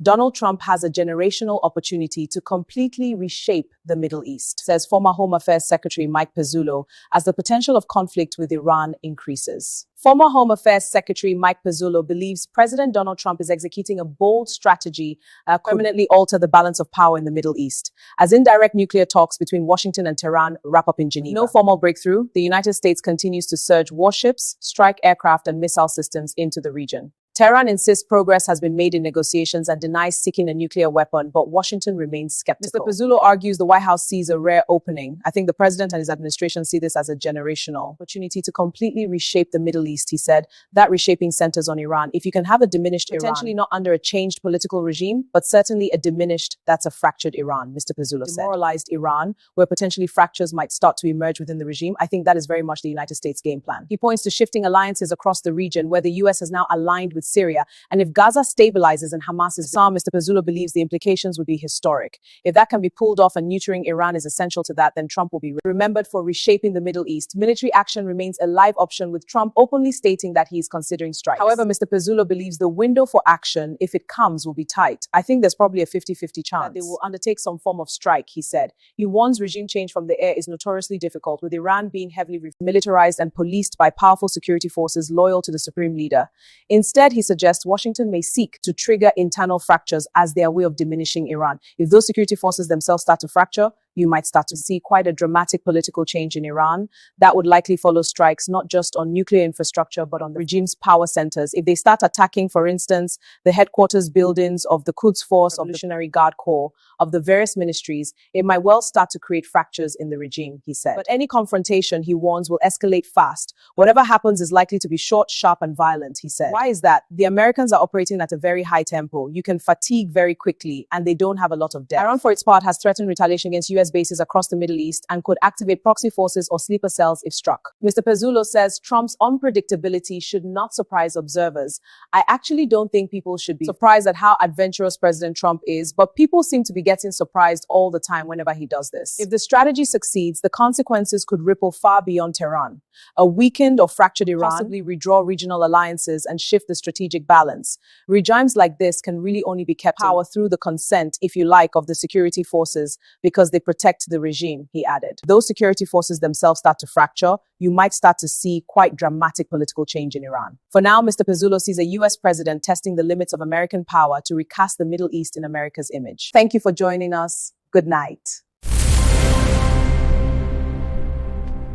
Donald Trump has a generational opportunity to completely reshape the Middle East, says former Home Affairs Secretary Mike Pezzullo, as the potential of conflict with Iran increases. Former Home Affairs Secretary Mike Pezzullo believes President Donald Trump is executing a bold strategy to permanently alter the balance of power in the Middle East, as indirect nuclear talks between Washington and Tehran wrap up in Geneva. No formal breakthrough, the United States continues to surge warships, strike aircraft, and missile systems into the region. Tehran insists progress has been made in negotiations and denies seeking a nuclear weapon, but Washington remains skeptical. Mr. Pezzullo argues the White House sees a rare opening. I think the president and his administration see this as a generational opportunity to completely reshape the Middle East, he said. That reshaping centers on Iran. If you can have a diminished Iran, potentially not under a changed political regime, but certainly a diminished, that's a fractured Iran, Mr. Pezzullo said. Demoralized Iran, where potentially fractures might start to emerge within the regime, I think that is very much the United States game plan. He points to shifting alliances across the region, where the U.S. has now aligned with Syria, and if Gaza stabilizes and Hamas is disarmed, Mr. Pezzullo believes the implications would be historic. If that can be pulled off and neutering Iran is essential to that, then Trump will be remembered for reshaping the Middle East. Military action remains a live option, with Trump openly stating that he is considering strikes. However, Mr. Pezzullo believes the window for action, if it comes, will be tight. I think there's probably a 50-50 chance that they will undertake some form of strike, he said. He warns regime change from the air is notoriously difficult, with Iran being heavily militarized and policed by powerful security forces loyal to the supreme leader. Instead, he suggests Washington may seek to trigger internal fractures as their way of diminishing Iran. If those security forces themselves start to fracture, you might start to see quite a dramatic political change in Iran. That would likely follow strikes not just on nuclear infrastructure, but on the regime's power centers. If they start attacking, for instance, the headquarters buildings of the Quds Force, of the Revolutionary Guard Corps, of the various ministries, it might well start to create fractures in the regime, he said. But any confrontation, he warns, will escalate fast. Whatever happens is likely to be short, sharp, and violent, he said. Why is that? The Americans are operating at a very high tempo. You can fatigue very quickly, and they don't have a lot of depth. Iran, for its part, has threatened retaliation against U.S. bases across the Middle East and could activate proxy forces or sleeper cells if struck. Mr. Pezzullo says Trump's unpredictability should not surprise observers. I actually don't think people should be surprised at how adventurous President Trump is, but people seem to be getting surprised all the time whenever he does this. If the strategy succeeds, the consequences could ripple far beyond Tehran. A weakened or fractured Iran possibly redraw regional alliances and shift the strategic balance. Regimes like this can really only be kept in power through the consent, if you like, of the security forces because they protect the regime, he added. Those security forces themselves start to fracture, you might start to see quite dramatic political change in Iran. For now, Mr. Pezzullo sees a U.S. president testing the limits of American power to recast the Middle East in America's image. Thank you for joining us. Good night.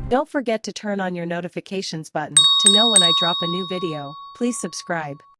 Don't forget to turn on your notifications button to know when I drop a new video. Please subscribe.